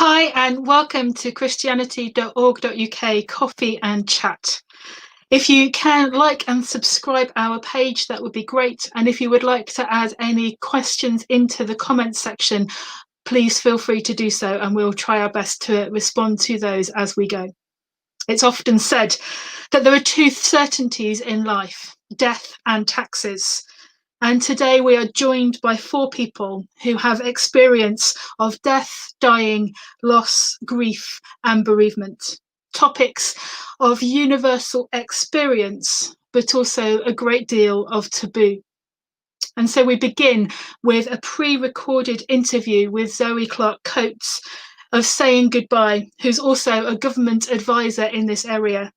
Hi and welcome to christianity.org.uk Coffee and Chat. If you can like and subscribe our page, that would be great. And if you would like to add any questions into the comments section, please feel free to do so and we'll try our best to respond to those as we go. It's often said that there are two certainties in life, death and taxes. And today we are joined by four people who have experience of death, dying, loss, grief, and bereavement. Topics of universal experience, but also a great deal of taboo. And so we begin with a pre-recorded interview with Zoe Clark-Coates of Saying Goodbye, who's also a government advisor in this area.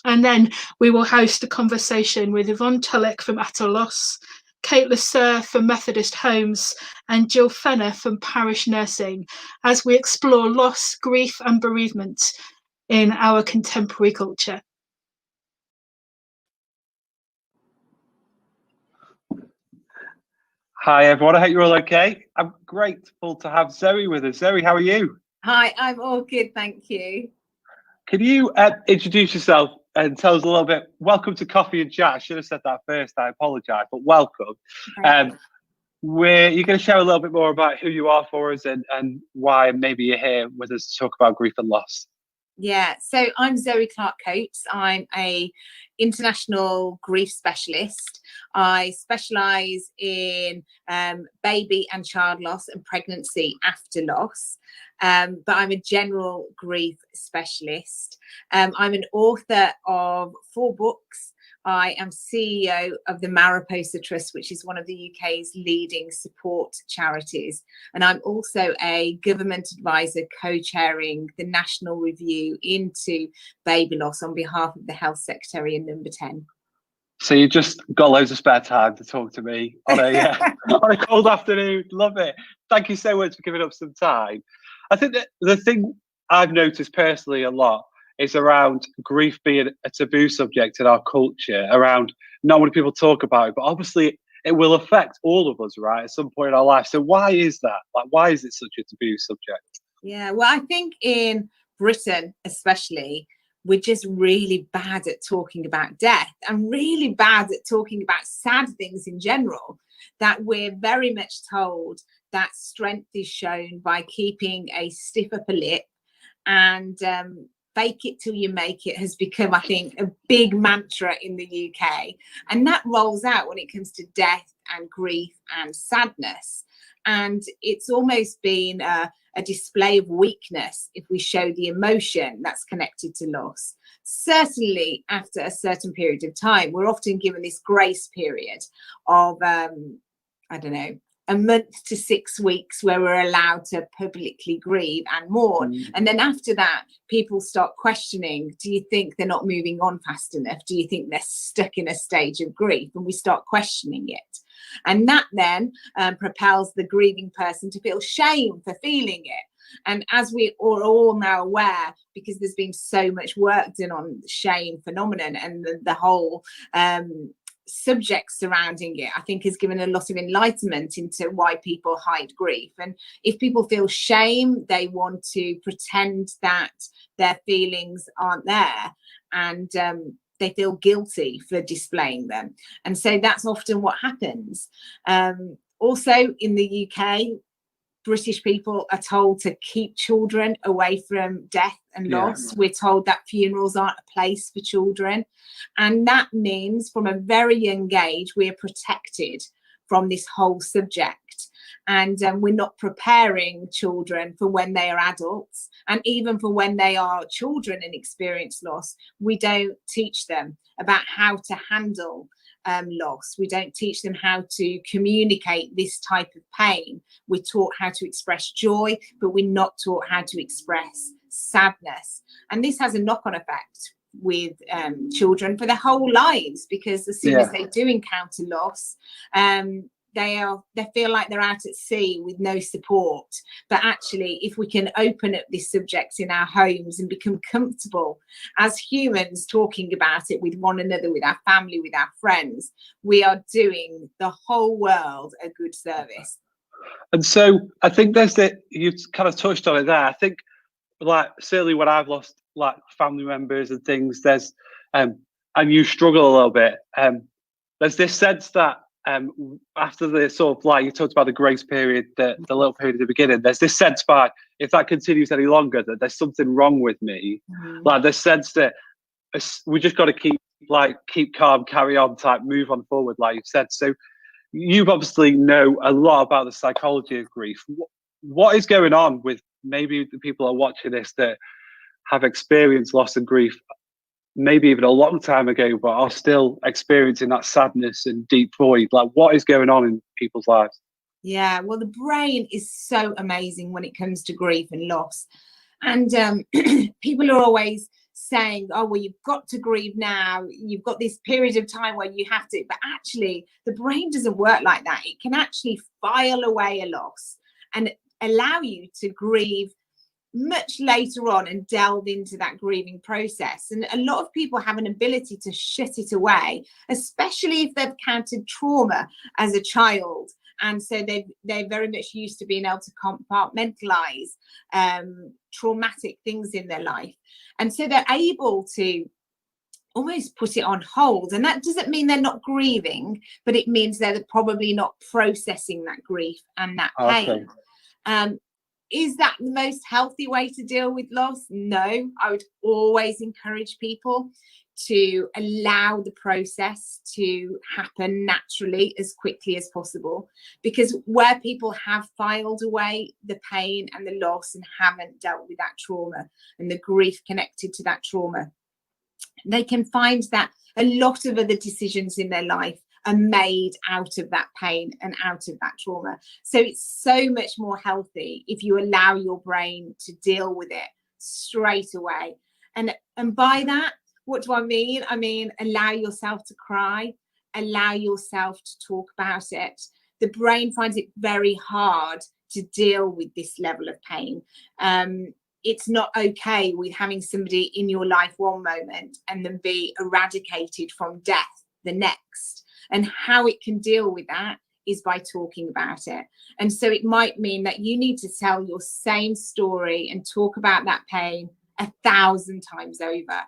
And then we will host a conversation with Yvonne Tulloch from Loss, Kate Le Sueur from Methodist Homes, and Gill Fenner from Parish Nursing, as we explore loss, grief, and bereavement in our contemporary culture. Hi everyone, I hope you're all okay. I'm grateful to have Zoe with us. Zoe, how are you? Hi, I'm all good, thank you. Can you introduce yourself and tell us a little bit? Welcome to Coffee and Chat. I should have said that first, I apologise, but welcome. You're going to share a little bit more about who you are for us and why maybe you're here with us to talk about grief and loss. Yeah, so I'm Zoe Clark-Coates. I'm a international grief specialist. I specialise in baby and child loss and pregnancy after loss, but I'm a general grief specialist. I'm an author of 4 books. I am CEO of the Mariposa Trust, which is one of the UK's leading support charities. And I'm also a government advisor co-chairing the national review into baby loss on behalf of the Health Secretary in Number 10. So you just got loads of spare time to talk to me on on a cold afternoon. Love it. Thank you so much for giving up some time. I think that the thing I've noticed personally a lot is around grief being a taboo subject in our culture, around not many people talk about it, but obviously it will affect all of us, right, at some point in our life. So why is that? Like, why is it such a taboo subject? Yeah, well, I think in Britain especially, we're just really bad at talking about death and really bad at talking about sad things in general, that we're very much told that strength is shown by keeping a stiff upper lip, and fake it till you make it has become, I think, a big mantra in the UK. And that rolls out when it comes to death and grief and sadness. And it's almost been a display of weakness if we show the emotion that's connected to loss. Certainly after a certain period of time, we're often given this grace period of, I don't know, a month to 6 weeks where we're allowed to publicly grieve and mourn. And then after that, people start questioning, do you think they're not moving on fast enough? Do you think they're stuck in a stage of grief? And we start questioning it. And that then propels the grieving person to feel shame for feeling it. And as we are all now aware, because there's been so much work done on the shame phenomenon and the whole subject surrounding it, I think has given a lot of enlightenment into why people hide grief. And if people feel shame, they want to pretend that their feelings aren't there, and they feel guilty for displaying them. And so that's often what happens. Also in the UK, British people are told to keep children away from death and loss. We're told that funerals aren't a place for children. And that means from a very young age, we're protected from this whole subject. And we're not preparing children for when they are adults. And even for when they are children and experience loss, we don't teach them about how to handle loss. We don't teach them how to communicate this type of pain. We're taught how to express joy, but we're not taught how to express sadness. And this has a knock-on effect with children for their whole lives, because as soon as they do encounter loss, they feel like they're out at sea with no support. But actually, if we can open up this subject in our homes and become comfortable as humans talking about it with one another, with our family, with our friends, we are doing the whole world a good service. And so I think you've kind of touched on it there. I think like certainly when I've lost like family members and things, there's and you struggle a little bit. There's this sense that after the sort of, like you talked about the grace period, the little period at the beginning, there's this sense by if that continues any longer that there's something wrong with me. Like this sense that we just got to keep calm, carry on, type move on forward, like you've said. So you obviously know a lot about the psychology of grief. What is going on with maybe the people who are watching this that have experienced loss and grief, maybe even a long time ago, but are still experiencing that sadness and deep void? Like, what is going on in people's lives? Yeah, well, the brain is so amazing when it comes to grief and loss. And people are always saying, oh, well, you've got to grieve now. You've got this period of time where you have to. But actually, the brain doesn't work like that. It can actually file away a loss and allow you to grieve much later on and delve into that grieving process. And a lot of people have an ability to shut it away, especially if they've encountered trauma as a child. And so they're very much used to being able to compartmentalize traumatic things in their life. And so they're able to almost put it on hold. And that doesn't mean they're not grieving, but it means they're probably not processing that grief and that pain. Okay. Is that the most healthy way to deal with loss? No. I would always encourage people to allow the process to happen naturally as quickly as possible, because where people have filed away the pain and the loss and haven't dealt with that trauma and the grief connected to that trauma, they can find that a lot of other decisions in their life are made out of that pain and out of that trauma. So it's so much more healthy if you allow your brain to deal with it straight away. And by that, what do I mean? I mean, allow yourself to cry, allow yourself to talk about it. The brain finds it very hard to deal with this level of pain. It's not okay with having somebody in your life one moment and then be eradicated from death the next. And how it can deal with that is by talking about it. And so it might mean that you need to tell your same story and talk about that pain 1,000 times over.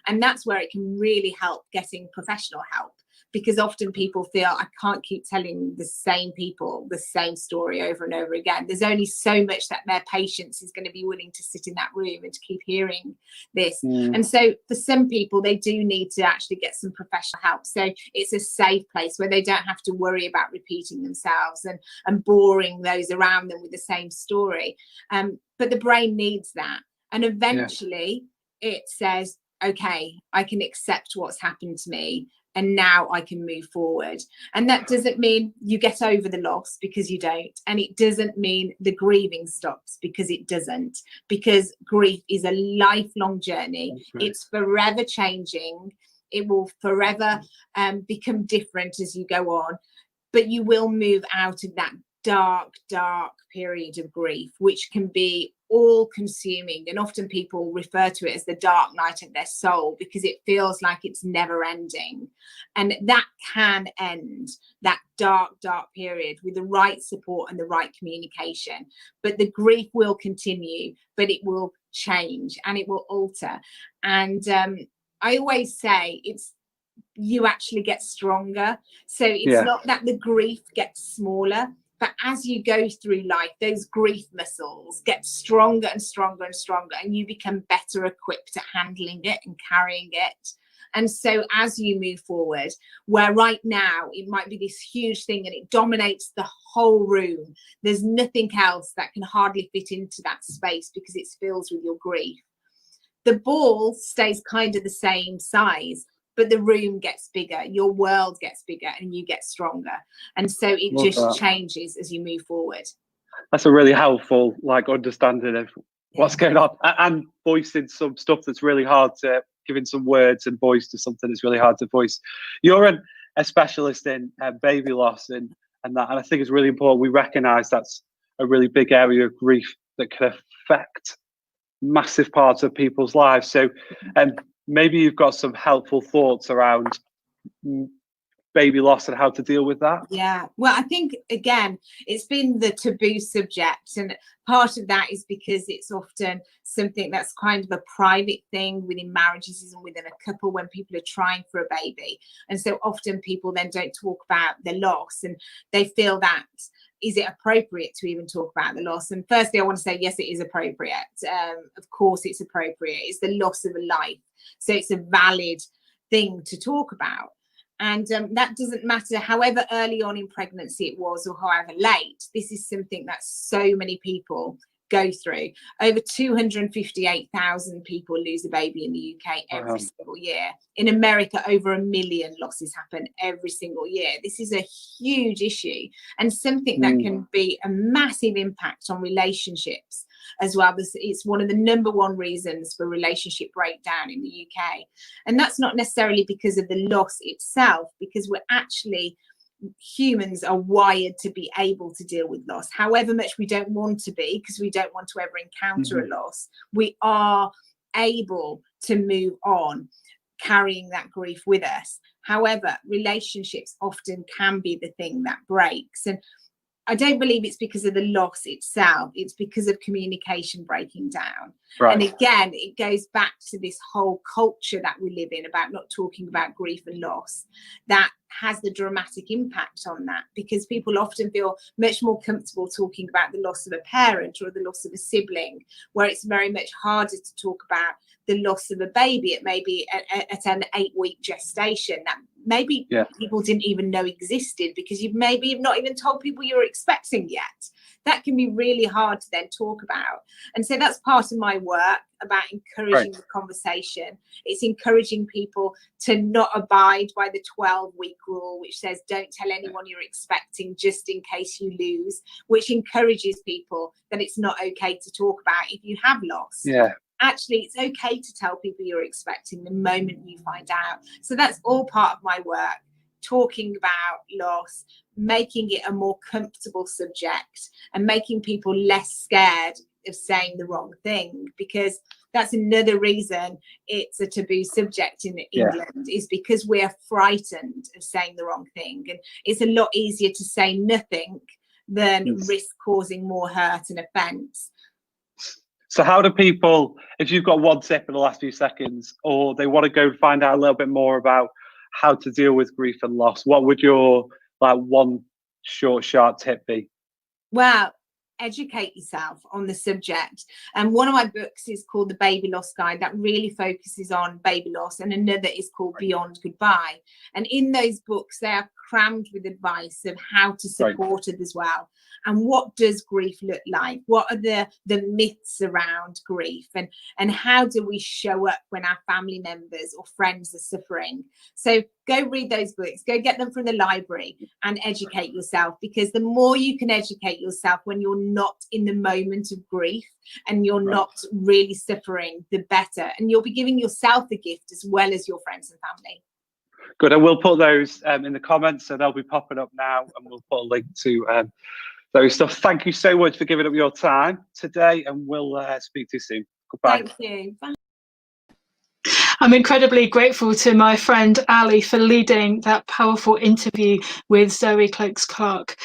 And that's where it can really help getting professional help, because often people feel, I can't keep telling the same people the same story over and over again. There's only so much that their patience is going to be willing to sit in that room and to keep hearing this. And so for some people, they do need to actually get some professional help. So it's a safe place where they don't have to worry about repeating themselves and boring those around them with the same story. But the brain needs that. And eventually it says, okay, I can accept what's happened to me, and now I can move forward. And that doesn't mean you get over the loss, because you don't. And it doesn't mean the grieving stops, because it doesn't. Because grief is a lifelong journey. It's forever changing. It will forever become different as you go on. But you will move out of that dark period of grief, which can be all consuming. And often people refer to it as the dark night of their soul, because it feels like it's never ending. And that can end, that dark period, with the right support and the right communication. But the grief will continue, but it will change and it will alter. And I always say you actually get stronger. So it's not that the grief gets smaller, but as you go through life, those grief muscles get stronger and stronger and stronger, and you become better equipped at handling it and carrying it. And so as you move forward, where right now it might be this huge thing and it dominates the whole room, there's nothing else that can hardly fit into that space because it's filled with your grief. The ball stays kind of the same size, but the room gets bigger, your world gets bigger, and you get stronger. And so it just changes as you move forward. That's a really helpful, understanding of what's going on, and voicing some stuff that's really hard to, giving some words and voice to something that's really hard to voice. You're a specialist in baby loss and that, and I think it's really important we recognise that's a really big area of grief that can affect massive parts of people's lives. So maybe you've got some helpful thoughts around baby loss and how to deal with that? Yeah, well, I think again, it's been the taboo subject, and part of that is because it's often something that's kind of a private thing within marriages and within a couple when people are trying for a baby. And so often people then don't talk about the loss, and they feel that, is it appropriate to even talk about the loss? And firstly, I want to say, yes, it is appropriate. Of course, it's appropriate. It's the loss of a life. So it's a valid thing to talk about. And that doesn't matter however early on in pregnancy it was or however late. This is something that so many people go through. Over 258,000 people lose a baby in the UK every single year. In America, over 1 million losses happen every single year. This is a huge issue, and something that can be a massive impact on relationships as well. It's one of the #1 reasons for relationship breakdown in the UK. And that's not necessarily because of the loss itself, because we're actually, humans are wired to be able to deal with loss, however much we don't want to be, because we don't want to ever encounter a loss. We are able to move on carrying that grief with us. However, relationships often can be the thing that breaks, and I don't believe it's because of the loss itself. It's because of communication breaking down. Right. And again, it goes back to this whole culture that we live in about not talking about grief and loss. That has the dramatic impact on that, because people often feel much more comfortable talking about the loss of a parent or the loss of a sibling, where it's very much harder to talk about the loss of a baby. It may be at an 8-week gestation that maybe people didn't even know existed, because you've not even told people you're expecting yet. That can be really hard to then talk about. And so that's part of my work, about encouraging the conversation. It's encouraging people to not abide by the 12-week rule, which says don't tell anyone you're expecting just in case you lose, which encourages people that it's not okay to talk about if you have lost. Yeah. Actually, it's okay to tell people you're expecting the moment you find out. So that's all part of my work, talking about loss, making it a more comfortable subject, and making people less scared of saying the wrong thing, because that's another reason it's a taboo subject in England, is because we're frightened of saying the wrong thing. And it's a lot easier to say nothing than risk causing more hurt and offence. So how do people, if you've got one tip in the last few seconds, or they want to go find out a little bit more about how to deal with grief and loss, what would your one short, sharp tip be? Well, educate yourself on the subject. And one of my books is called The Baby Loss Guide, that really focuses on baby loss, and another is called Beyond Goodbye. And in those books, they are crammed with advice of how to support it as well. And what does grief look like? What are the myths around grief? And how do we show up when our family members or friends are suffering? So go read those books, go get them from the library and educate yourself, because the more you can educate yourself when you're not in the moment of grief and you're not really suffering, the better. And you'll be giving yourself the gift as well as your friends and family. Good. And we'll put those in the comments, so they'll be popping up now, and we'll put a link to those stuff. Thank you so much for giving up your time today, and we'll speak to you soon. Goodbye. Thank you. Bye. I'm incredibly grateful to my friend Ali for leading that powerful interview with Zoe Cloakes-Clark.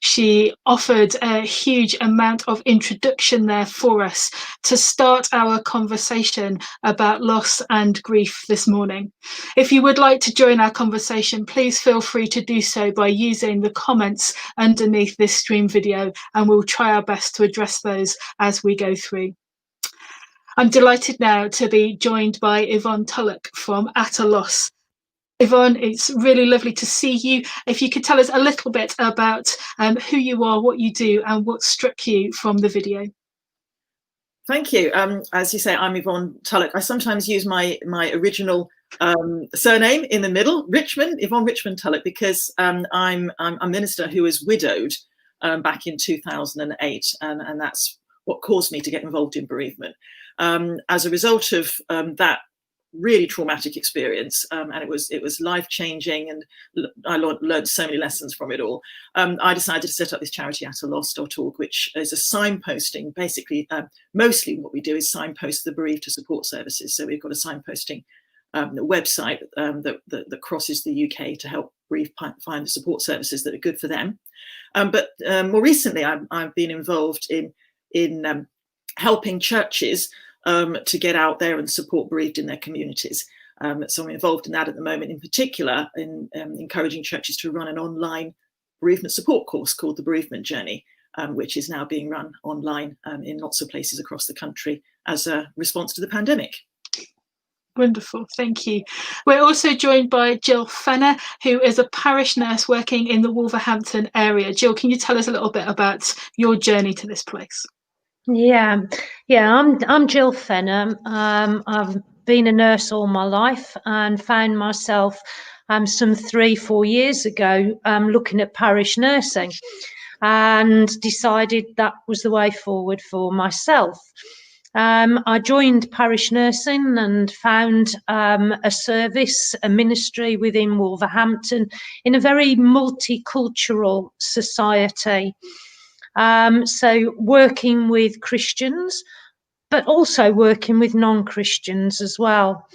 She offered a huge amount of introduction there for us to start our conversation about loss and grief this morning. If you would like to join our conversation, please feel free to do so by using the comments underneath this stream video, and we'll try our best to address those as we go through. I'm delighted now to be joined by Yvonne Tulloch from At a Loss. Yvonne, it's really lovely to see you. If you could tell us a little bit about who you are, what you do, and what struck you from the video. Thank you. As you say, I'm Yvonne Tulloch. I sometimes use my original surname in the middle, Richmond, Yvonne Richmond Tulloch, because I'm a minister who was widowed back in 2008, and that's what caused me to get involved in bereavement. As a result of that really traumatic experience, and it was life-changing, and I learned so many lessons from it all. I decided to set up this charity ataloss.org, which is a signposting. Basically, mostly what we do is signpost the bereaved to support services. So we've got a signposting website that crosses the UK to help bereaved find the support services that are good for them. But more recently, I've been involved in helping churches to get out there and support bereaved in their communities. So I'm involved in that at the moment, in particular in encouraging churches to run an online bereavement support course called the Bereavement Journey, which is now being run online in lots of places across the country as a response to the pandemic. Wonderful, thank you. We're also joined by Gill Fenner, who is a parish nurse working in the Wolverhampton area. Gill, can you tell us a little bit about your journey to this place? Yeah, I'm Gill Fenner. I've been a nurse all my life and found myself some 3-4 years ago looking at parish nursing, and decided that was the way forward for myself. I joined parish nursing and found a service, a ministry within Wolverhampton in a very multicultural society. So working with Christians, but also working with non-Christians as well.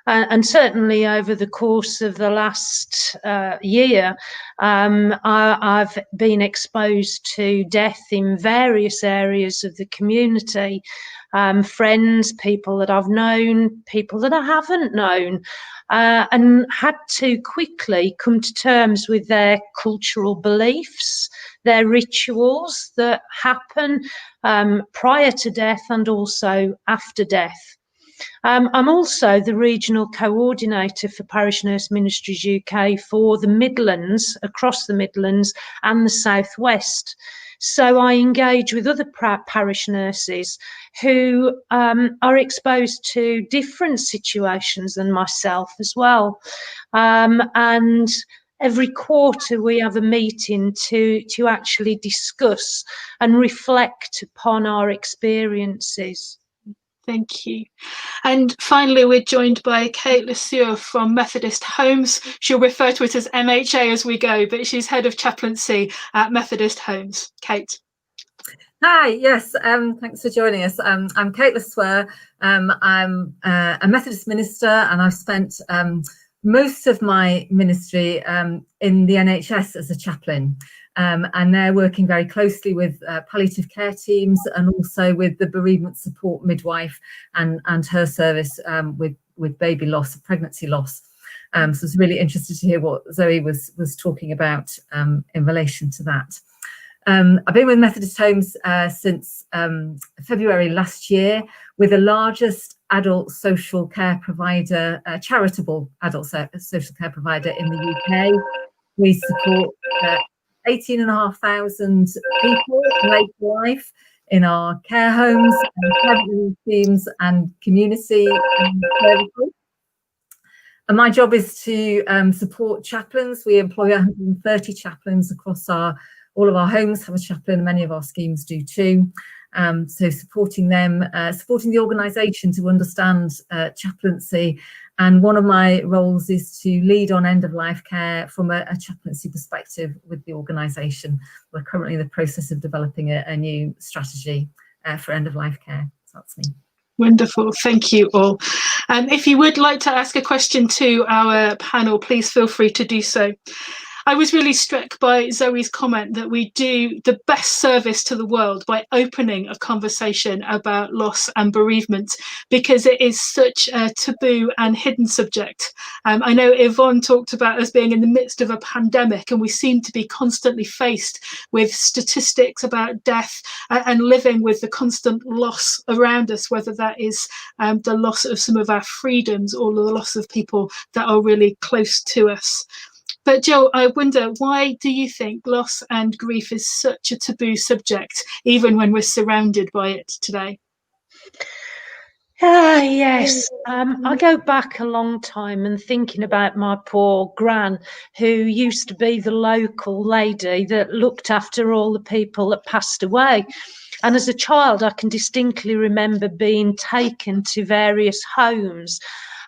And certainly over the course of the last year, I've been exposed to death in various areas of the community. Friends, people that I've known, people that I haven't known, and had to quickly come to terms with their cultural beliefs, their rituals that happen prior to death and also after death. I'm also the regional coordinator for Parish Nurse Ministries UK for the Midlands, across the Midlands and the South West. So I engage with other parish nurses who are exposed to different situations than myself as well. And every quarter we have a meeting to actually discuss and reflect upon our experiences. Thank you. And finally, we're joined by Kate Le Sueur from Methodist Homes. She'll refer to it as MHA as we go, but she's head of chaplaincy at Methodist Homes. Kate. Hi, yes, thanks for joining us. I'm Kate Le Sueur. I'm a Methodist minister, and I've spent most of my ministry in the NHS as a chaplain. And they're working very closely with palliative care teams and also with the bereavement support midwife and her service with baby loss, pregnancy loss. So I was really interested to hear what Zoe was talking about in relation to that. I've been with Methodist Homes since February last year. We're the largest adult social care provider, charitable adult social care provider in the UK. We support 18,500 people in later life in our care homes, and teams and community services. And my job is to support chaplains. We employ 130 chaplains across all of our homes have a chaplain, many of our schemes do too. So supporting them, supporting the organisation to understand chaplaincy. And one of my roles is to lead on end-of-life care from a chaplaincy perspective with the organisation. We're currently in the process of developing a new strategy for end-of-life care. So that's me. Wonderful, thank you all. If you would like to ask a question to our panel, please feel free to do so. I was really struck by Zoe's comment that we do the best service to the world by opening a conversation about loss and bereavement, because it is such a taboo and hidden subject. I know Yvonne talked about us being in the midst of a pandemic, and we seem to be constantly faced with statistics about death and living with the constant loss around us, whether that is the loss of some of our freedoms or the loss of people that are really close to us. But Jill, I wonder, why do you think loss and grief is such a taboo subject, even when we're surrounded by it today? Yes, I go back a long time and thinking about my poor gran, who used to be the local lady that looked after all the people that passed away. And as a child, I can distinctly remember being taken to various homes.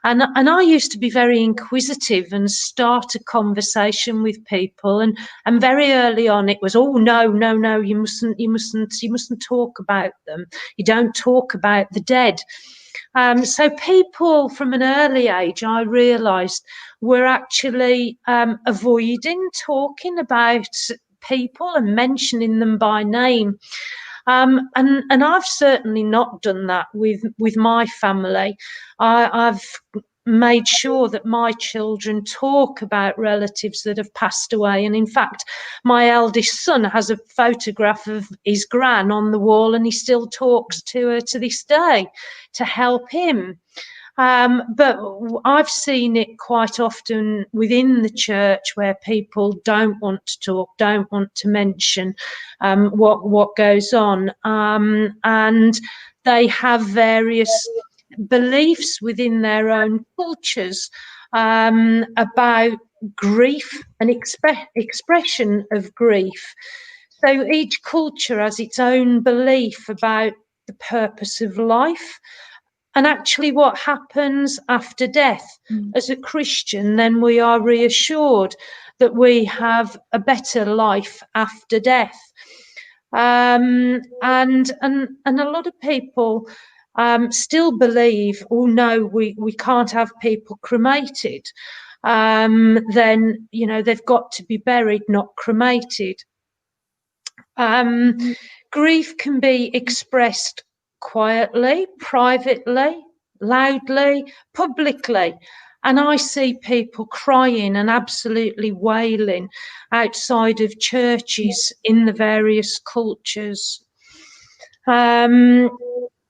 And I used to be very inquisitive and start a conversation with people. And very early on, it was, oh, no, you mustn't talk about them. You don't talk about the dead. So people from an early age, I realised, were actually avoiding talking about people and mentioning them by name. And I've certainly not done that with my family. I've made sure that my children talk about relatives that have passed away. And in fact, my eldest son has a photograph of his gran on the wall, and he still talks to her to this day to help him. But I've seen it quite often within the church where people don't want to talk, don't want to mention what goes on, and they have various beliefs within their own cultures about grief and expression of grief. So each culture has its own belief about the purpose of life. And actually what happens after death. As a Christian, then we are reassured that we have a better life after death. And a lot of people still believe, oh no, we can't have people cremated. Then, you know, they've got to be buried, not cremated. Grief can be expressed quietly, privately, loudly, publicly. And I see people crying and absolutely wailing outside of churches in the various cultures.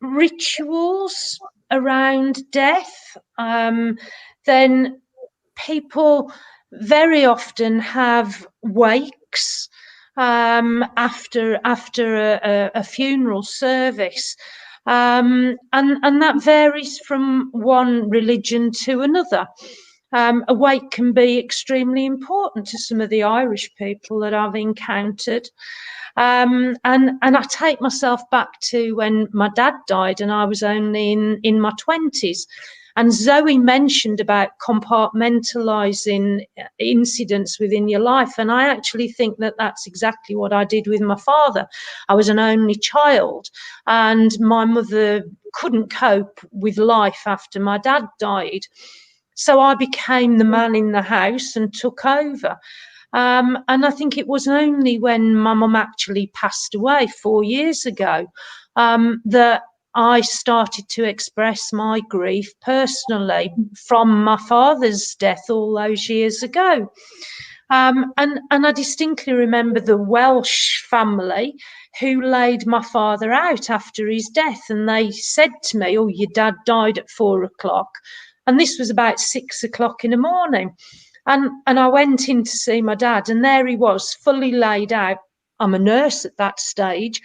Rituals around death, then people very often have wakes after a funeral service, and that varies from one religion to another. A wake can be extremely important to some of the Irish people that I've encountered. And I take myself back to when my dad died and I was only in my 20s. And Zoe mentioned about compartmentalising incidents within your life. And I actually think that that's exactly what I did with my father. I was an only child and my mother couldn't cope with life after my dad died. So I became the man in the house and took over. And I think it was only when my mum actually passed away 4 years ago that I started to express my grief personally from my father's death all those years ago. And I distinctly remember the Welsh family who laid my father out after his death. And they said to me, oh, your dad died at 4 o'clock. And this was about 6 o'clock in the morning. And I went in to see my dad, and there he was, fully laid out. I'm a nurse at that stage,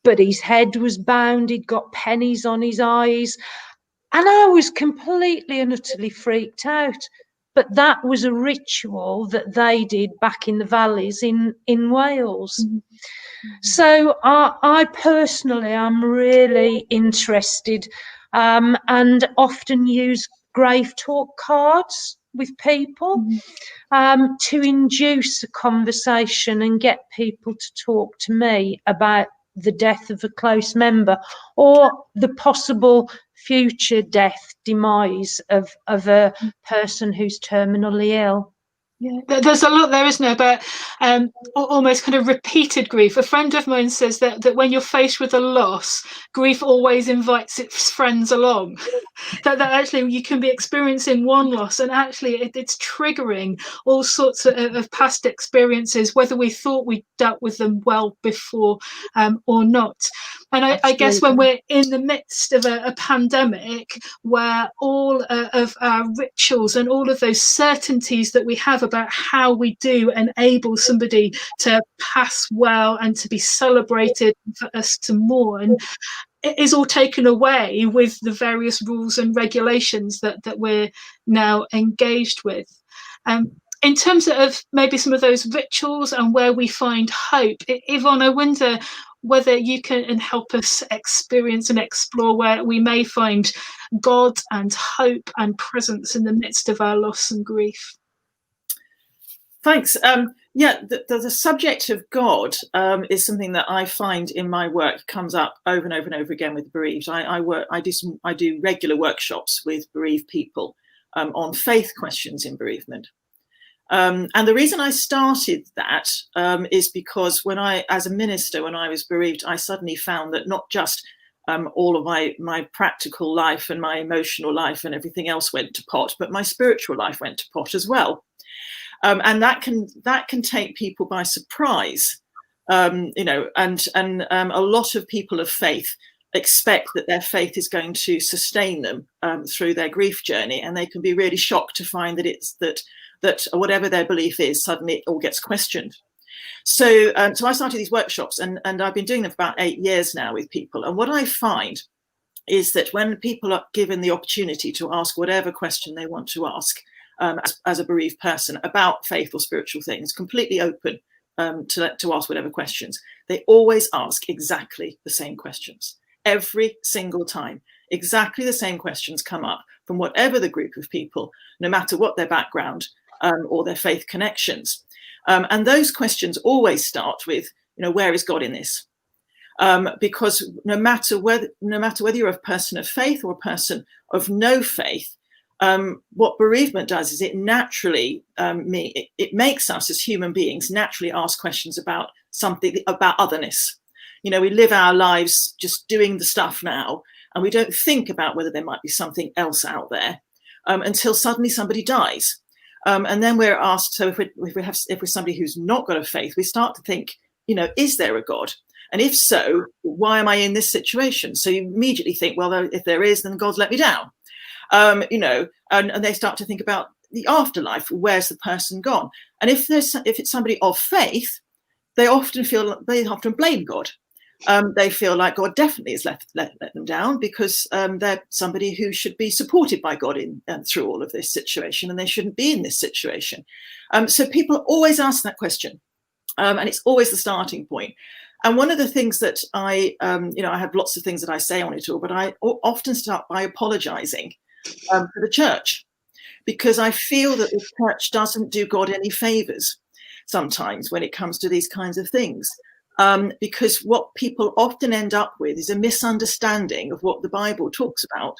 but his head was bound, he'd got pennies on his eyes. And I was completely and utterly freaked out. But that was a ritual that they did back in the valleys in Wales. Mm-hmm. So I personally am really interested and often use grave talk cards with people to induce a conversation and get people to talk to me about the death of a close member or the possible future death demise of a person who's terminally ill. Yeah, there's a lot there, isn't there, about almost kind of repeated grief. A friend of mine says that when you're faced with a loss, grief always invites its friends along. that actually you can be experiencing one loss and actually it's triggering all sorts of past experiences, whether we thought we dealt with them well before or not. And I guess when we're in the midst of a pandemic where all of our rituals and all of those certainties that we have about how we do enable somebody to pass well and to be celebrated, for us to mourn, it is all taken away with the various rules and regulations that we're now engaged with. In terms of maybe some of those rituals and where we find hope, Yvonne, I wonder whether you can help us experience and explore where we may find God and hope and presence in the midst of our loss and grief. Thanks. Yeah, the subject of God is something that I find in my work comes up over and over and over again with bereaved. I do regular workshops with bereaved people on faith questions in bereavement. And the reason I started that is because as a minister, when I was bereaved, I suddenly found that not just all of my practical life and my emotional life and everything else went to pot, but my spiritual life went to pot as well. And that can take people by surprise, and a lot of people of faith expect that their faith is going to sustain them through their grief journey, and they can be really shocked to find that that whatever their belief is, suddenly it all gets questioned. So I started these workshops, and I've been doing them for about 8 years now with people. And what I find is that when people are given the opportunity to ask whatever question they want to ask, as a bereaved person about faith or spiritual things, completely open to ask whatever questions, they always ask exactly the same questions. Every single time, exactly the same questions come up from whatever the group of people, no matter what their background or their faith connections. And those questions always start with, where is God in this? Because no matter whether you're a person of faith or a person of no faith, what bereavement does is it naturally it makes us as human beings naturally ask questions about something, about otherness. We live our lives just doing the stuff now, and we don't think about whether there might be something else out there until suddenly somebody dies, and then we're asked. So if we're somebody who's not got a faith, we start to think, is there a God? And if so, why am I in this situation? So you immediately think, well, if there is, then God's let me down. And they start to think about the afterlife. Where's the person gone? And if it's somebody of faith, they often blame God. They feel like God definitely has let them down because they're somebody who should be supported by God through all of this situation, and they shouldn't be in this situation. So people always ask that question, and it's always the starting point. And one of the things that I have lots of things that I say on it all, but I often start by apologizing for the church, because I feel that the church doesn't do God any favors sometimes when it comes to these kinds of things, because what people often end up with is a misunderstanding of what the Bible talks about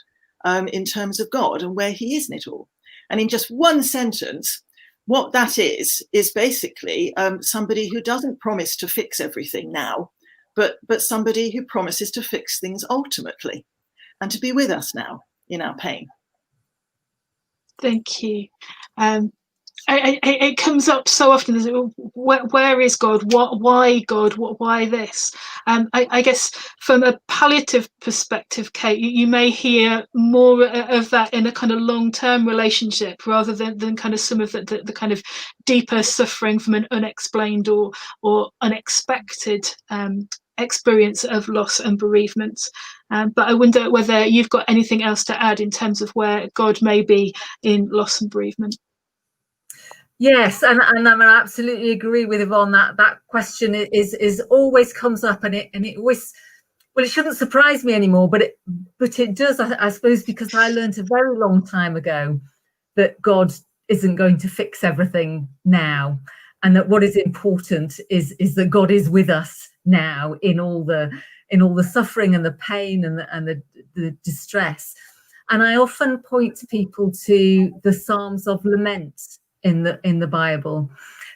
in terms of God and where he is in it all. And in just one sentence, what that is basically somebody who doesn't promise to fix everything now, but somebody who promises to fix things ultimately and to be with us now in our pain. Thank you. It comes up so often. Where is God? Why God? Why this? I guess from a palliative perspective, Kate, you may hear more of that in a kind of long-term relationship rather than kind of some of the kind of deeper suffering from an unexplained or unexpected experience of loss and bereavement. But I wonder whether you've got anything else to add in terms of where God may be in loss and bereavement. Yes, and I absolutely agree with Yvonne that question is always comes up, and it always, well, it shouldn't surprise me anymore, but it does, I suppose, because I learned a very long time ago that God isn't going to fix everything now, and that what is important is that God is with us now in all the suffering and the pain and the distress. And I often point people to the Psalms of Lament in the Bible.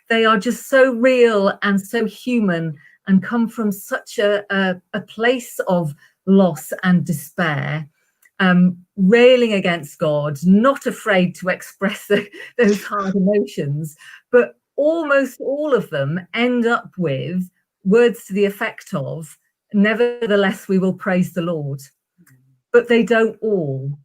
They are just so real and so human, and come from such a place of loss and despair, railing against God, not afraid to express those hard emotions, but almost all of them end up with words to the effect of, nevertheless we will praise the Lord. But they don't all.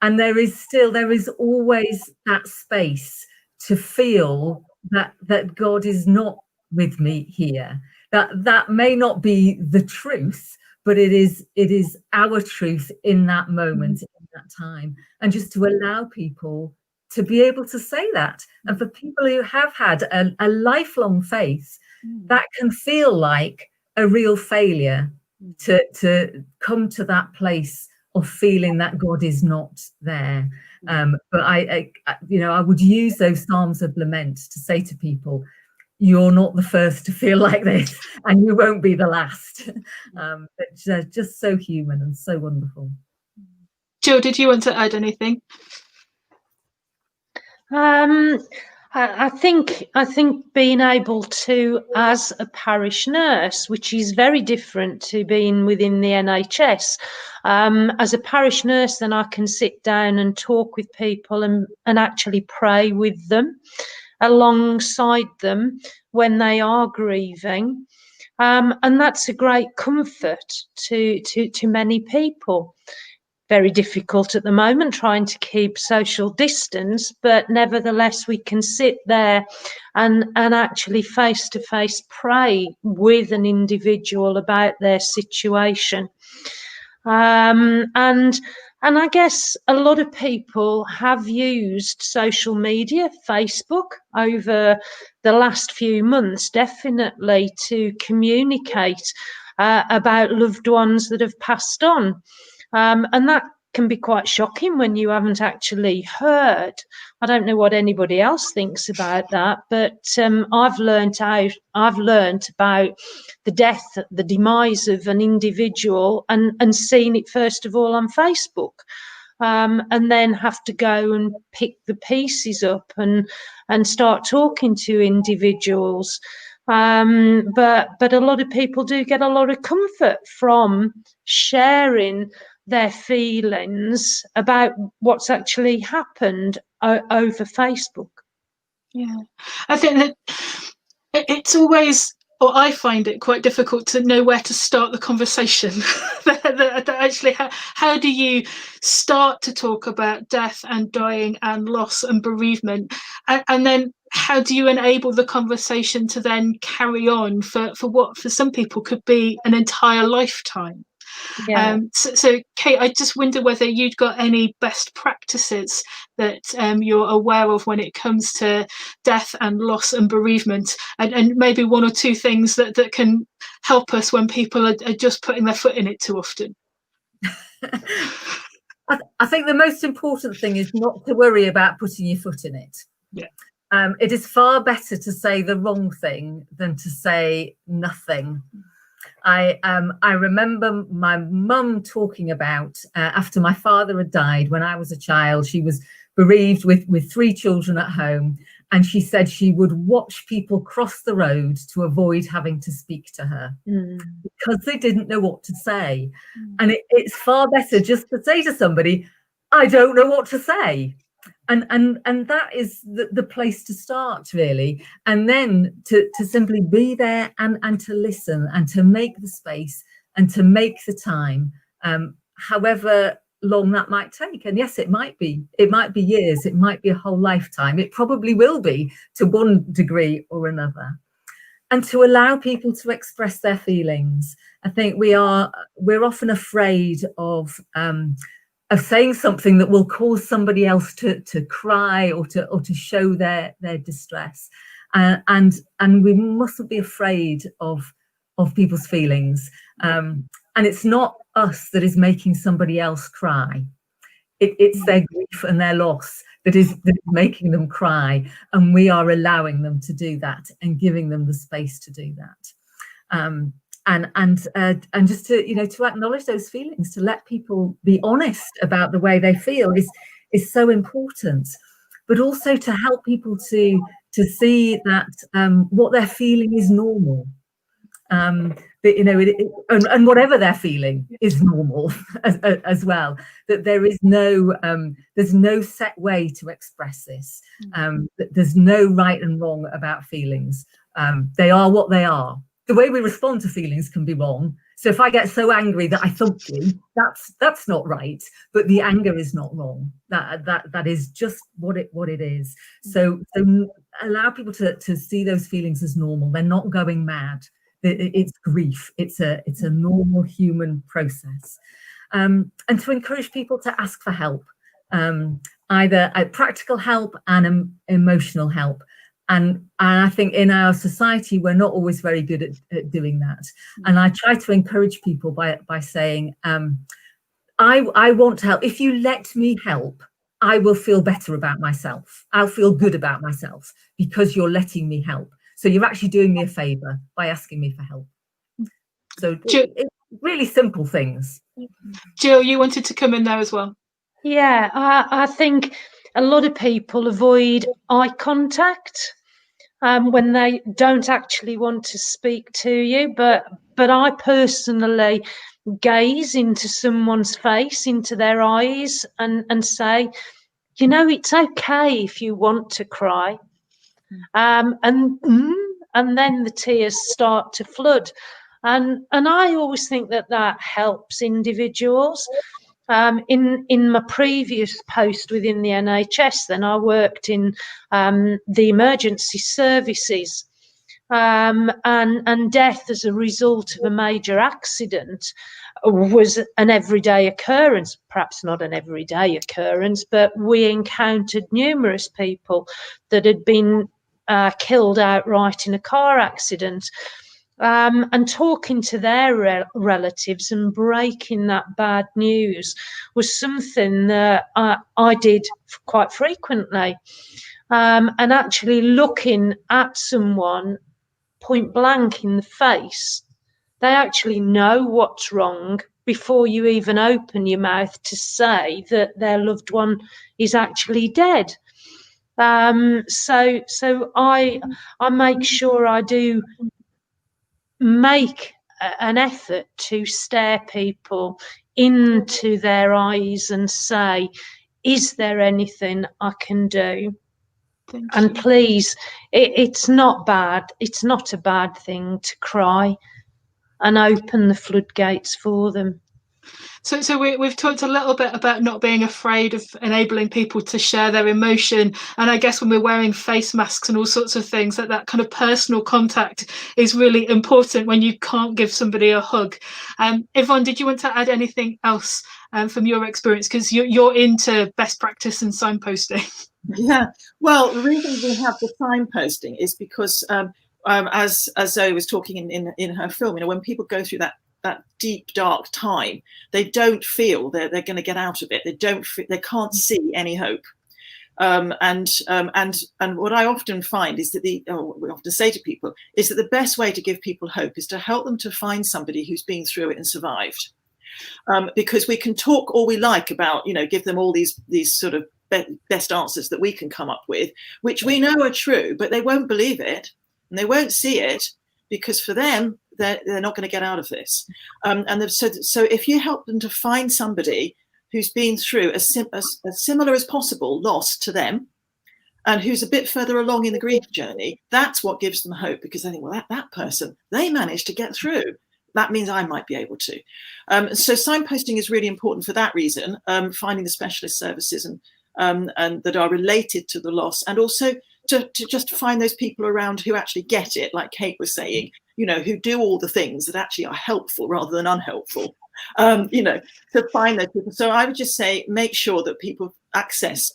And there is always that space to feel that God is not with me here. That may not be the truth, but it is our truth in that moment, in that time. And just to allow people to be able to say that. And for people who have had a lifelong faith, that can feel like a real failure to come to that place of feeling that God is not there. But I would use those Psalms of Lament to say to people, you're not the first to feel like this, and you won't be the last. They're just so human and so wonderful. Jill, did you want to add anything? I think being able to, as a parish nurse, which is very different to being within the NHS, as a parish nurse, then I can sit down and talk with people and actually pray with them, alongside them when they are grieving, and that's a great comfort to many people. Very difficult at the moment trying to keep social distance, but nevertheless we can sit there and actually face to face pray with an individual about their situation. And I guess a lot of people have used social media, Facebook, over the last few months, definitely to communicate about loved ones that have passed on. And that can be quite shocking when you haven't actually heard. I don't know what anybody else thinks about that, but I've learned about the death, the demise of an individual, and seen it first of all on Facebook, and then have to go and pick the pieces up and start talking to individuals. But a lot of people do get a lot of comfort from sharing their feelings about what's actually happened over Facebook. Yeah, I think that it's always, or I find it quite difficult to know where to start the conversation. that actually, how do you start to talk about death and dying and loss and bereavement, and then how do you enable the conversation to then carry on for what for some people could be an entire lifetime? Yeah. So Kate, I just wonder whether you'd got any best practices that you're aware of when it comes to death and loss and bereavement, and maybe one or two things that can help us when people are just putting their foot in it too often. I think the most important thing is not to worry about putting your foot in it. Yeah. It is far better to say the wrong thing than to say nothing. I remember my mum talking about after my father had died when I was a child. She was bereaved with 3 children at home, and she said she would watch people cross the road to avoid having to speak to her because they didn't know what to say. And it's far better just to say to somebody, I don't know what to say. And that is the place to start, really. And then to simply be there and to listen and to make the space and to make the time, however long that might take. And yes, it might be years, it might be a whole lifetime. It probably will be to one degree or another. And to allow people to express their feelings. I think we're often afraid of saying something that will cause somebody else to cry or to show their distress, and we mustn't be afraid of people's feelings. And it's not us that is making somebody else cry. It's their grief and their loss that is making them cry, and we are allowing them to do that and giving them the space to do that. And just to to acknowledge those feelings, to let people be honest about the way they feel is so important, but also to help people to see that what they're feeling is normal, that and whatever they're feeling is normal as well, that there is there's no set way to express this, that there's no right and wrong about feelings. They are what they are. The way we respond to feelings can be wrong. So if I get so angry that I thump you, that's not right. But the anger is not wrong. That is just what it is. So allow people to see those feelings as normal. They're not going mad. It's grief. It's a normal human process. And to encourage people to ask for help, either practical help and emotional help. And I think in our society, we're not always very good at doing that. And I try to encourage people by saying, I want to help. If you let me help, I will feel better about myself. I'll feel good about myself because you're letting me help. So you're actually doing me a favour by asking me for help. So it's really simple things. Jill, you wanted to come in there as well. Yeah, I think a lot of people avoid eye contact when they don't actually want to speak to you. But I personally gaze into someone's face, into their eyes, and say, you know, it's okay if you want to cry. And then the tears start to flood. And I always think that helps individuals. In my previous post within the NHS, then I worked in the emergency services, and death as a result of a major accident was an everyday occurrence. Perhaps not an everyday occurrence, but we encountered numerous people that had been killed outright in a car accident. And talking to their relatives and breaking that bad news was something that I did quite frequently. And actually looking at someone point blank in the face, they actually know what's wrong before you even open your mouth to say that their loved one is actually dead. So I make sure I do make an effort to stare people into their eyes and say, is there anything I can do? And please, it's not bad. It's not a bad thing to cry, and open the floodgates for them. So we've talked a little bit about not being afraid of enabling people to share their emotion, and I guess when we're wearing face masks and all sorts of things, that kind of personal contact is really important when you can't give somebody a hug. Yvonne, did you want to add anything else from your experience, because you're into best practice and signposting? Yeah, well, the reason we have the signposting is because as Zoe was talking in her film, you know, when people go through that deep dark time, they don't feel they're going to get out of it. They can't see any hope. And what I often find is that we often say to people is that the best way to give people hope is to help them to find somebody who's been through it and survived. Because we can talk all we like about, you know, give them all these sort of best answers that we can come up with, which we know are true, but they won't believe it and they won't see it, because for them, they're not going to get out of this. So if you help them to find somebody who's been through as similar as possible loss to them, and who's a bit further along in the grief journey, that's what gives them hope, because they think, well, that person, they managed to get through. That means I might be able to. So signposting is really important for that reason, finding the specialist services and that are related to the loss, and also to just find those people around who actually get it, like Kate was saying, you know, who do all the things that actually are helpful rather than unhelpful, you know, to find those people. So I would just say, make sure that people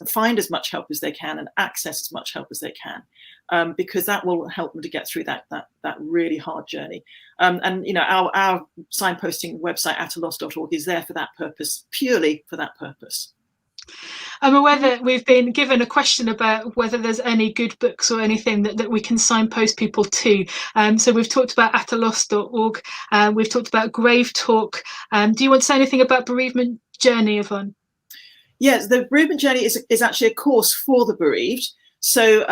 find as much help as they can and access as much help as they can, because that will help them to get through that really hard journey. And, you know, our signposting website, ataloss.org, is there for that purpose, purely for that purpose. I'm aware that we've been given a question about whether there's any good books or anything that we can signpost people to. So we've talked about ataloss.org, we've talked about Grave Talk. Do you want to say anything about Bereavement Journey, Yvonne? Yes, the Bereavement Journey is actually a course for the bereaved. So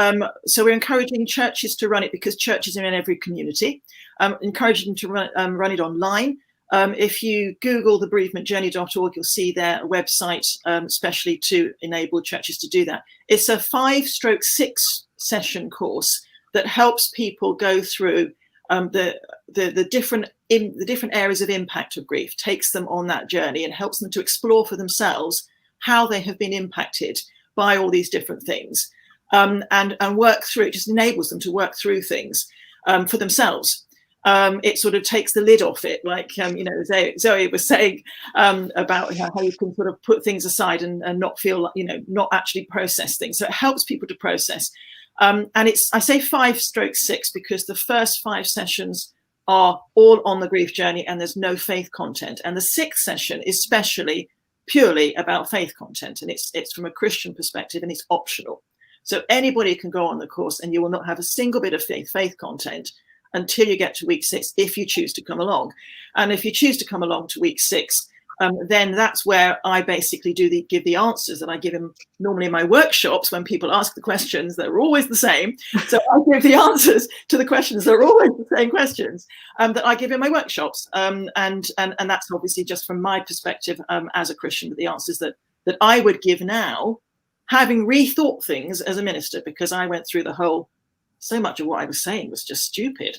we're encouraging churches to run it, because churches are in every community. Encouraging them to run it online. If you Google the bereavementjourney.org, you'll see their website, especially to enable churches to do that. It's a 5/6 session course that helps people go through the different areas of impact of grief, takes them on that journey and helps them to explore for themselves how they have been impacted by all these different things, and work through. It just enables them to work through things for themselves. It sort of takes the lid off it, like, you know, Zoe was saying about how you can sort of put things aside and not feel, you know, not actually process things. So it helps people to process. And I say 5/6 because the first 5 sessions are all on the grief journey and there's no faith content. And the 6th session is purely about faith content, and it's from a Christian perspective and it's optional. So anybody can go on the course, and you will not have a single bit of faith content until you get to week 6, if you choose to come along. And if you choose to come along to week 6, then that's where I basically give the answers that I give them normally in my workshops. When people ask the questions, they're always the same. So I give the answers to the questions. They're always the same questions that I give in my workshops. And that's obviously just from my perspective as a Christian, the answers that I would give now, having rethought things as a minister, because I went through so much of what I was saying was just stupid.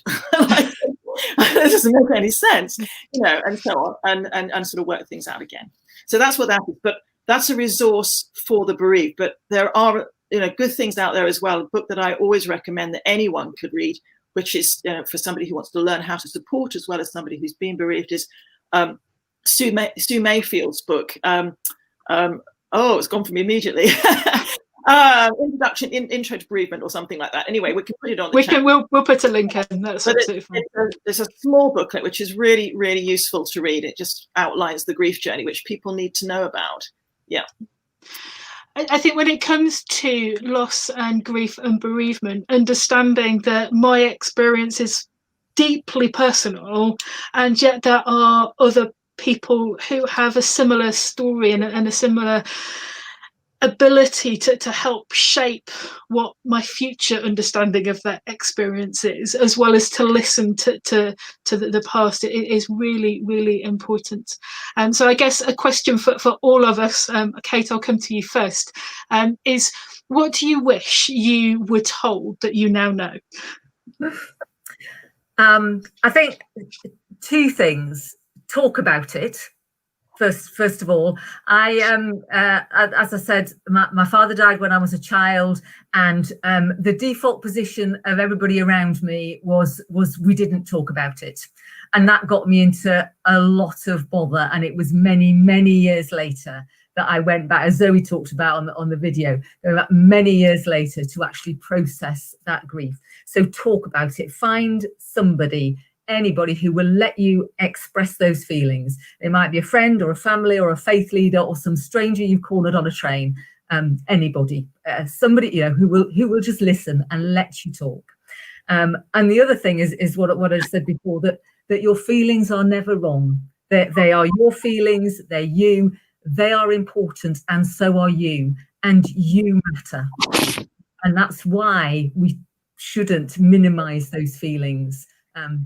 It doesn't make any sense, and so on, and sort of work things out again. So that's what that is. But that's a resource for the bereaved. But there are, good things out there as well. A book that I always recommend that anyone could read, which is for somebody who wants to learn how to support as well as somebody who's been bereaved, is Sue Mayfield's book. Oh, it's gone from me immediately. Intro to Bereavement or something like that. Anyway, we can put it on the chat. We'll put a link in. That's absolutely fine. There's a small booklet which is really, really useful to read. It just outlines the grief journey, which people need to know about. Yeah. I think when it comes to loss and grief and bereavement, understanding that my experience is deeply personal, and yet there are other people who have a similar story and a similar ability to help shape what my future understanding of that experience is, as well as to listen to the past, it is really, really important. And so I guess a question for all of us, Kate, I'll come to you first, is what do you wish you were told that you now know? I think 2 things. Talk about it. First of all, as I said, my father died when I was a child, and the default position of everybody around me was we didn't talk about it, and that got me into a lot of bother. And it was many, many years later that I went back, as Zoe talked about on the video, many years later to actually process that grief. So talk about it. Find anybody who will let you express those feelings. It might be a friend or a family or a faith leader or some stranger you've cornered on a train. Anybody, somebody who will just listen and let you talk. And the other thing is what I said before, that your feelings are never wrong. They are your feelings. They're you. They are important, and so are you. And you matter. And that's why we shouldn't minimize those feelings.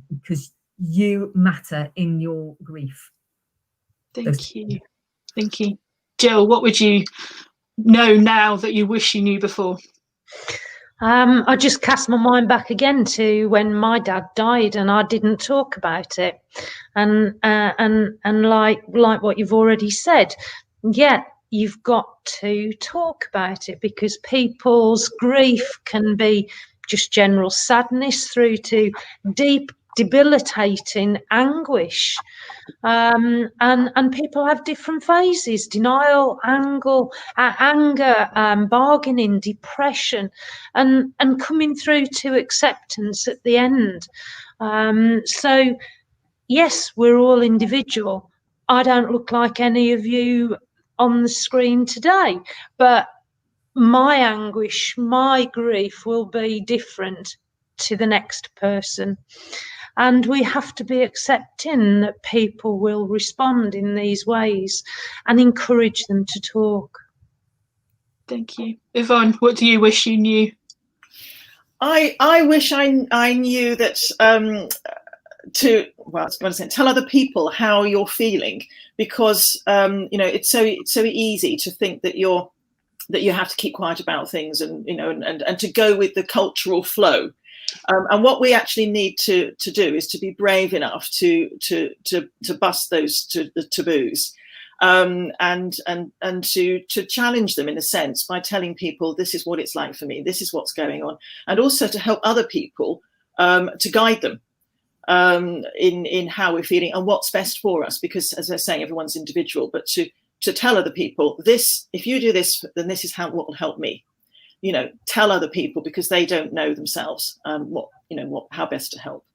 Because you matter in your grief. Thank you. Jill, what would you know now that you wish you knew before? I just cast my mind back again to when my dad died, and I didn't talk about it. And like what you've already said, yeah, you've got to talk about it, because people's grief can be just general sadness through to deep, debilitating anguish. And people have different phases: denial, anger, bargaining, depression, and coming through to acceptance at the end. So, yes, we're all individual. I don't look like any of you on the screen today, but my anguish, my grief will be different to the next person. And we have to be accepting that people will respond in these ways and encourage them to talk. Thank you. Yvonne, what do you wish you knew? I wish I knew that tell other people how you're feeling, because it's so easy to think that you have to keep quiet about things, and to go with the cultural flow. And what we actually need to do is to be brave enough to bust those the taboos, and to challenge them in a sense by telling people, this is what it's like for me, this is what's going on, and also to help other people, to guide them in how we're feeling and what's best for us, because as I was saying, everyone's individual, but to tell other people, this, if you do this, then this is what will help me. Tell other people, because they don't know themselves how best to help.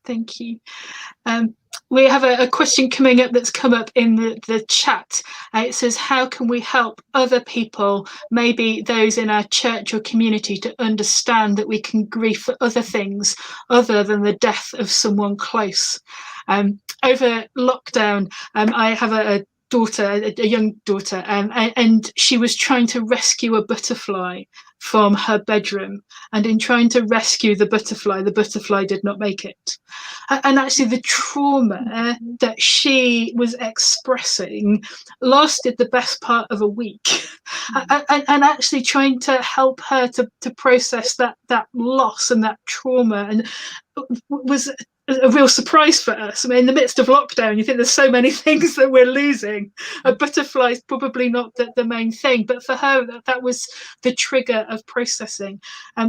Thank you. We have a question coming up that's come up in the chat. It says, how can we help other people, maybe those in our church or community, to understand that we can grieve for other things other than the death of someone close? Over lockdown, I have a daughter, a young daughter, and she was trying to rescue a butterfly from her bedroom, and in trying to rescue the butterfly did not make it. And actually the trauma that she was expressing lasted the best part of a week. And actually trying to help her to process that loss and that trauma, and was a real surprise for us. I mean, in the midst of lockdown, you think there's so many things that we're losing. A butterfly is probably not the main thing, but for her, that was the trigger of processing.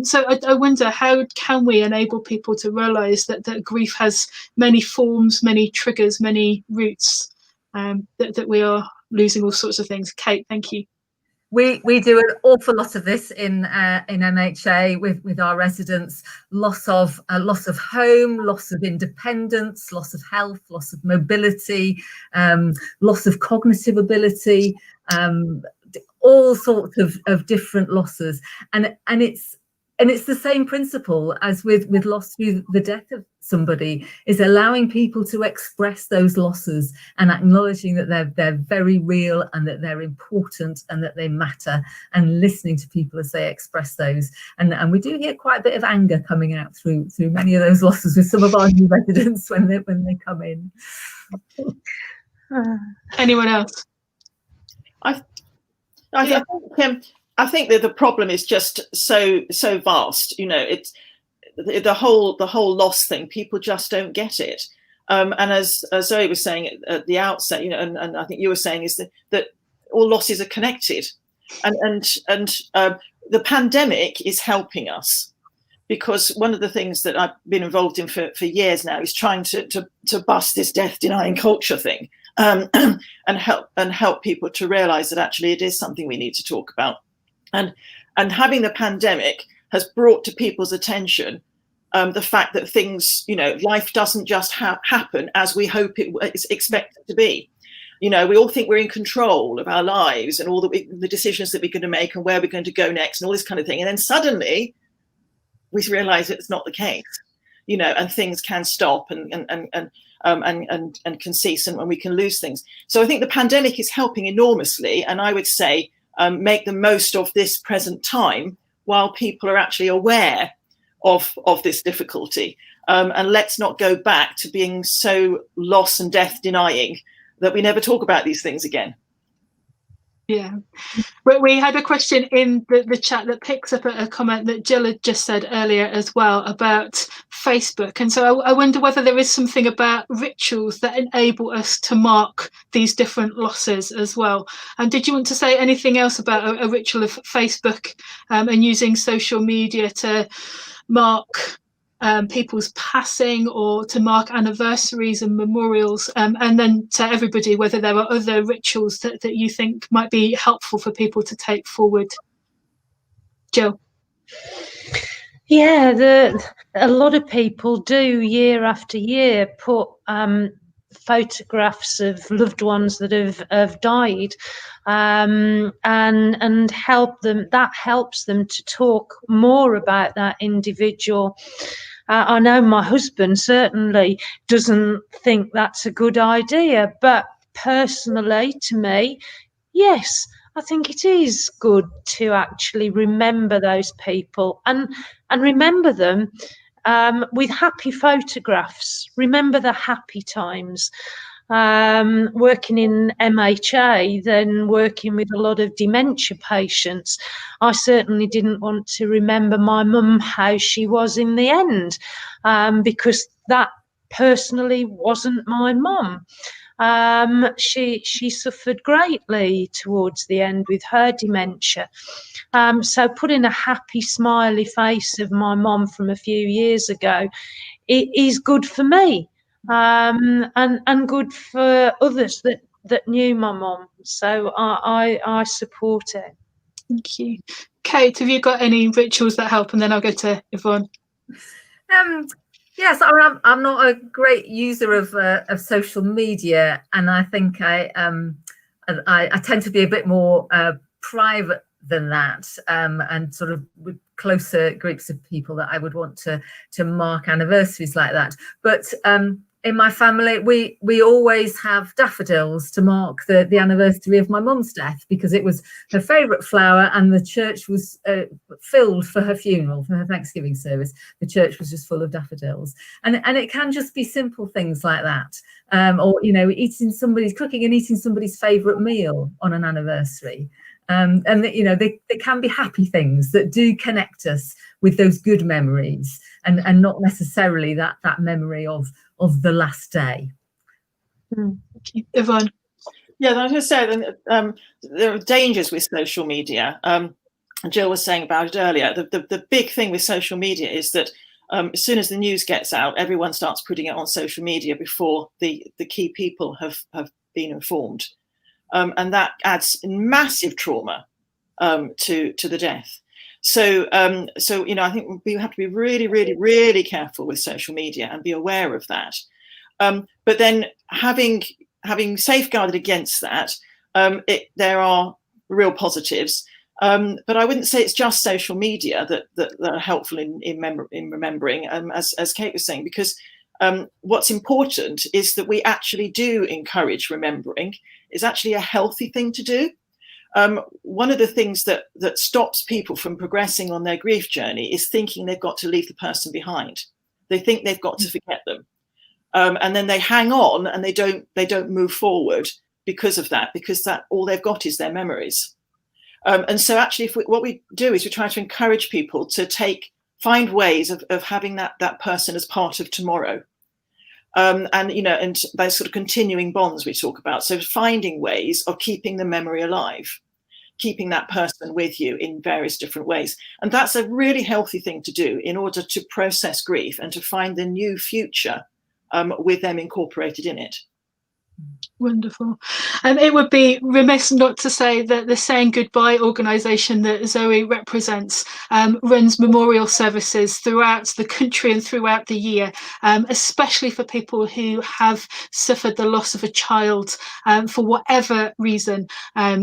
So I wonder, how can we enable people to realise that grief has many forms, many triggers, many roots, that we are losing all sorts of things. Kate, thank you. We do an awful lot of this in MHA with our residents. Loss of home, loss of independence, loss of health, loss of mobility, loss of cognitive ability, all sorts of different losses, and it's the same principle as with loss through the death of somebody, is allowing people to express those losses and acknowledging that they're very real and that they're important and that they matter, and listening to people as they express those. And we do hear quite a bit of anger coming out through many of those losses with some of our new residents when they come in. Anyone else? I think that the problem is just so vast. You know, it's the whole loss thing. People just don't get it. And as Zoe was saying at the outset, you know, and I think you were saying, is that all losses are connected, and the pandemic is helping us, because one of the things that I've been involved in for years now is trying to bust this death denying culture thing, and help people to realise that actually it is something we need to talk about. And having the pandemic has brought to people's attention the fact that things, you know, life doesn't just happen as we hope it is expected to be. You know, we all think we're in control of our lives and all the decisions that we're going to make and where we're going to go next and all this kind of thing. And then suddenly we realise it's not the case, you know, and things can stop and can cease, and we can lose things. So I think the pandemic is helping enormously. And I would say, make the most of this present time while people are actually aware of this difficulty, and let's not go back to being so loss and death denying that we never talk about these things again. Yeah, we had a question in the chat that picks up a comment that Jill had just said earlier as well about Facebook, and so I wonder whether there is something about rituals that enable us to mark these different losses as well. And did you want to say anything else about a ritual of Facebook and using social media to mark people's passing, or to mark anniversaries and memorials, and then to everybody whether there are other rituals that you think might be helpful for people to take forward? Jill? Yeah, a lot of people do year after year put photographs of loved ones that have died, and help them. That helps them to talk more about that individual. I know my husband certainly doesn't think that's a good idea, but personally, to me, yes, I think it is good to actually remember those people and remember them with happy photographs. Remember the happy times. Working in MHA, then working with a lot of dementia patients, I certainly didn't want to remember my mum how she was in the end, because that personally wasn't my mum. She suffered greatly towards the end with her dementia. So putting a happy smiley face of my mum from a few years ago, it is good for me. And good for others that knew my mum. So I support it. Thank you. Kate, have you got any rituals that help? And then I'll go to Yvonne. Yes, I mean, I'm not a great user of social media, and I think I tend to be a bit more private than that, and sort of with closer groups of people that I would want to mark anniversaries like that. But in my family, we always have daffodils to mark the anniversary of my mum's death, because it was her favourite flower, and the church was filled for her funeral, for her Thanksgiving service. The church was just full of daffodils, and it can just be simple things like that, or cooking and eating somebody's favourite meal on an anniversary. And they can be happy things that do connect us with those good memories, and not necessarily that memory of the last day. Thank you. Yvonne? Yeah, I was going to say, there are dangers with social media. Jill was saying about it earlier. The big thing with social media is that as soon as the news gets out, everyone starts putting it on social media before the key people have been informed. And that adds massive trauma to the death. So I think we have to be really, really, really careful with social media and be aware of that. But then having safeguarded against that, there are real positives. But I wouldn't say it's just social media that are helpful in remembering, as Kate was saying, because what's important is that we actually do encourage remembering. Is actually a healthy thing to do. One of the things that stops people from progressing on their grief journey is thinking they've got to leave the person behind. They think they've got to forget them, and then they hang on and they don't move forward because of that, because that all they've got is their memories. And so actually, what we do is we try to encourage people to find ways of having that person as part of tomorrow. And those sort of continuing bonds we talk about. So finding ways of keeping the memory alive, keeping that person with you in various different ways. And that's a really healthy thing to do in order to process grief and to find the new future with them incorporated in it. Wonderful. It would be remiss not to say that the Saying Goodbye organisation that Zoe represents runs memorial services throughout the country and throughout the year, especially for people who have suffered the loss of a child for whatever reason.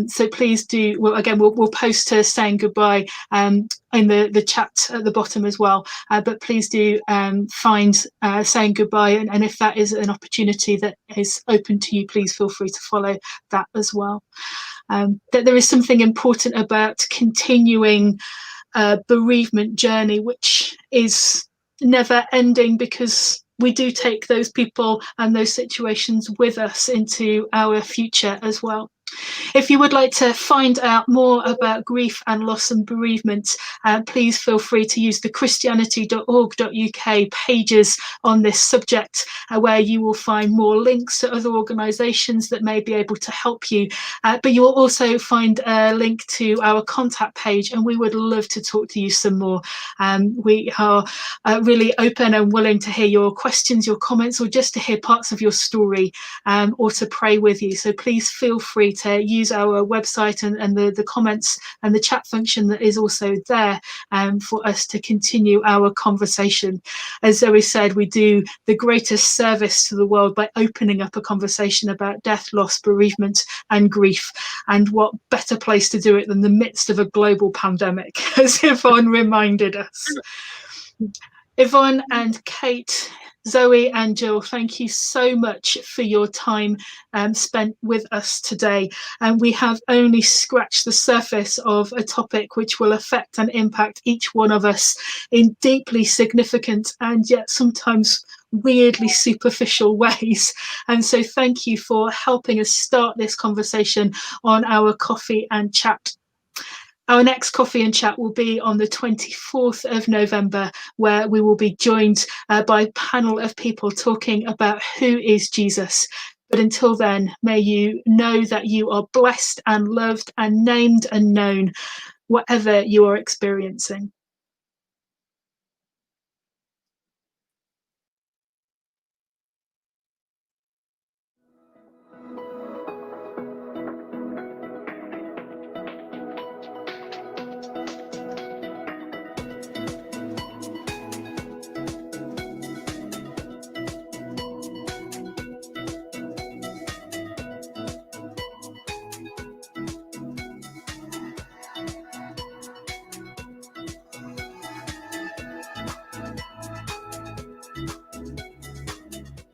So please do, we'll post to Saying Goodbye in the chat at the bottom as well, but please do find Saying Goodbye, and if that is an opportunity that is open to you, please feel free to follow that as well. That there is something important about continuing a bereavement journey, which is never ending, because we do take those people and those situations with us into our future as well. If you would like to find out more about grief and loss and bereavement, please feel free to use the christianity.org.uk pages on this subject, where you will find more links to other organisations that may be able to help you. But you will also find a link to our contact page, and we would love to talk to you some more. We are really open and willing to hear your questions, your comments, or just to hear parts of your story, or to pray with you. So please feel free to use our website and the comments and the chat function that is also there for us to continue our conversation. As Zoe said, we do the greatest service to the world by opening up a conversation about death, loss, bereavement and grief. And what better place to do it than the midst of a global pandemic, as Yvonne reminded us. Yvonne and Kate, Zoe and Jill, thank you so much for your time spent with us today. And we have only scratched the surface of a topic which will affect and impact each one of us in deeply significant and yet sometimes weirdly superficial ways. And so thank you for helping us start this conversation on our Coffee and Chat. Our next Coffee and Chat will be on the 24th of November, where we will be joined by a panel of people talking about who is Jesus. But until then, may you know that you are blessed and loved and named and known, whatever you are experiencing.